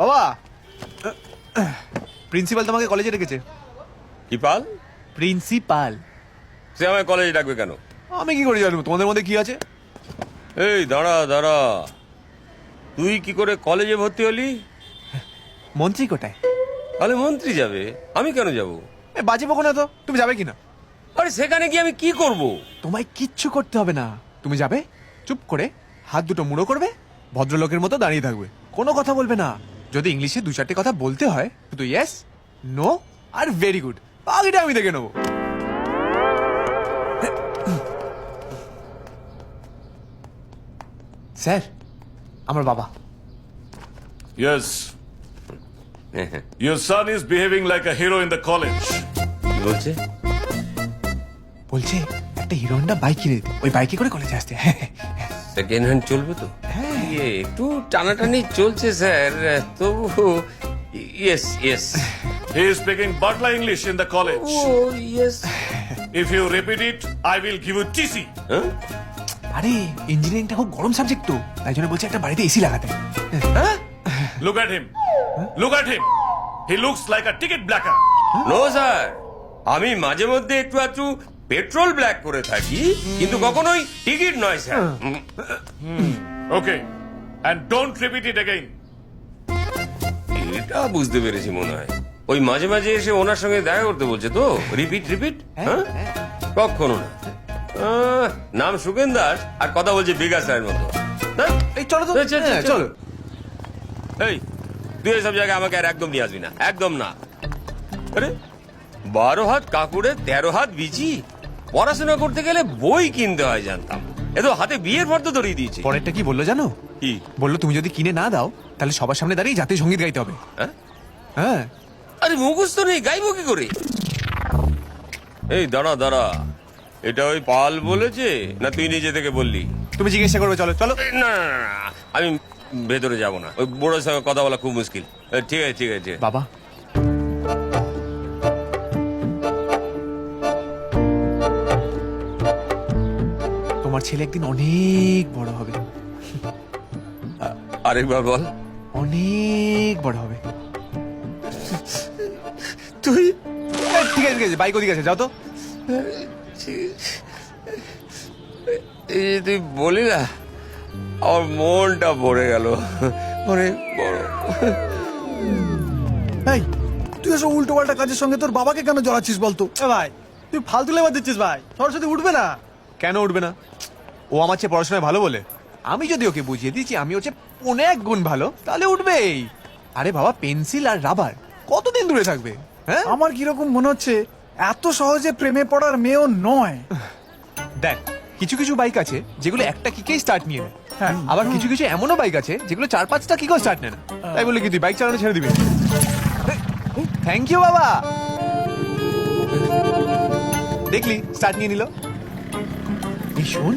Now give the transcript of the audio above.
বাবা, প্রিন্সিপাল তোমাকে কলেজে ডেকেছে। কি পাল? প্রিন্সিপাল। সে আমায় কলেজে ডাকবে কেন? আমি কি করে জানবো তোমাদের মধ্যে কি আছে? এই দাঁড়া দাঁড়া, তুই কি করে কলেজে ভর্তি হলি? মন্ত্রী কোটায়? তাহলে মন্ত্রী যাবে, আমি কেন যাব? বাজে বকো না তো, তুমি যাবে কিনা? আরে সেখানে গিয়ে আমি কি করব? তোমায় কিচ্ছু করতে হবে না, তুমি যাবে, চুপ করে হাত দুটো মুড়ো করবে, ভদ্রলোকের মতো দাঁড়িয়ে থাকবে, কোনো কথা বলবে না। যদি ইংলিশে 2-4টে কথা বলতে হয় শুধু ইয়েস, নো আর ভেরি গুড, বাকিটা আমি দেখে নেবো। স্যার, আমার বাবা। Yes. Your son is behaving like a hero in the college. কি বলছে? বলছে একটা হিরো হন্ডা বাইক কিনে দিতে, ওই বাইকে করে কলেজে আসতে। সেকেন্ড হ্যান্ড চলবে তো? ইয়ে, একটু টানাটানি চলছে স্যার, তবু yes yes. He is speaking Butler English in the college. ও yes. If you repeat it, I will give you TC. আরে ইঞ্জিনিয়ারিংটা খুব গরম সাবজেক্ট তো, তাই জন্য বলছে একটা বাড়িতে এসি লাগাতে। Look at him. Look at him. He looks like a ticket blacker. No sir, আমি মাঝে মধ্যে একটু একটু পেট্রোল ব্ল্যাক করে থাকি, কিন্তু কখনোই টিকিট নয় sir. Okay. And don't repeat it again. এটা বুঝতে পেরেছি মনে হয়। ওই মাঝে মাঝে এসে ওনার সঙ্গে দেখা করতে বলছে তো, রিপিট রিপিট। কখনো না। নাম সুকেন দাস আর কথা বলছে বিকাশ রায়ের মতো। না? এই চলো তো, চল, চল, চল, চলো। এই তুই এসব জায়গায় আমাকে আর একদম নিয়ে আসবি না, একদম না। আরে 12 হাত কাকুরে 13 হাত বিচি, পড়াশোনা করতে গেলে বই কিনতে হয় জানতাম, এ তো হাতে বিয়ের ফর্দ ধরিয়ে দিয়েছে। পরেরটা কি বললো জানো? কি বললো তুমি যদি কিনে না দাও তাহলে সবার সামনে দাঁড়িয়ে জাতীয় সঙ্গীত গাইতে হবে। হ্যাঁ? হ্যাঁ। আরে মুখস্থ নেই, গাইবো কি করে? এই দাঁড়া দাঁড়া, এটা ওই পাল বলেছে না তুই নিজে থেকে বললি? তুমি জিজ্ঞাসা করবে, চলো চলো। না না, না, না, আমি ভেতরে যাব না, ওই বড়োর সঙ্গে কথা বলা খুব মুশকিল। ঠিক আছে ঠিক আছে। বাবা, তোমার ছেলে একদিন অনেক বড় হবে, আরেকবার বল। অনেক বড় হবে। তুই ঠিক আছে ঠিক আছে, বাইক ওদিকে আছে, যাও তো। এই যে তুই বলি না, আমার মনটা ভরে গেল, অনেক বড়। এই তুই এসব উল্টো পাল্টা কাজের সঙ্গে তোর বাবাকে কেন জড়াচ্ছিস বলতো? ভাই তুই ফালতু লেবার দিচ্ছিস ভাই, সরস্বতী উঠবে না। কেন উঠবে না? ও আমার চেয়ে পড়াশোনায় ভালো বলে? আমি যদি ওকে বুঝিয়ে দিচ্ছি আমি হচ্ছে 1 গুণ ভালো, তাহলে উঠবেই। আরে বাবা, পেন্সিল আর রাবার কতদিন দূরে থাকবে? হ্যাঁ, আমার কিরকম মনে হচ্ছে এত সহজে প্রেমে পড়ার মেয়েও নয়। দেখ, কিছু কিছু বাইক আছে যেগুলো একটা কিকেই স্টার্ট নিয়ে নেয়, হ্যাঁ। আবার কিছু কিছু এমনও বাইক আছে যেগুলো 4-5টা কিকও স্টার্ট নেয় না। তাই বলে কি তুই বাইক চালানো ছেড়ে দিবি? থ্যাংক ইউ বাবা। দেখলি, স্টার্ট নিয়ে নিল। এই শোন,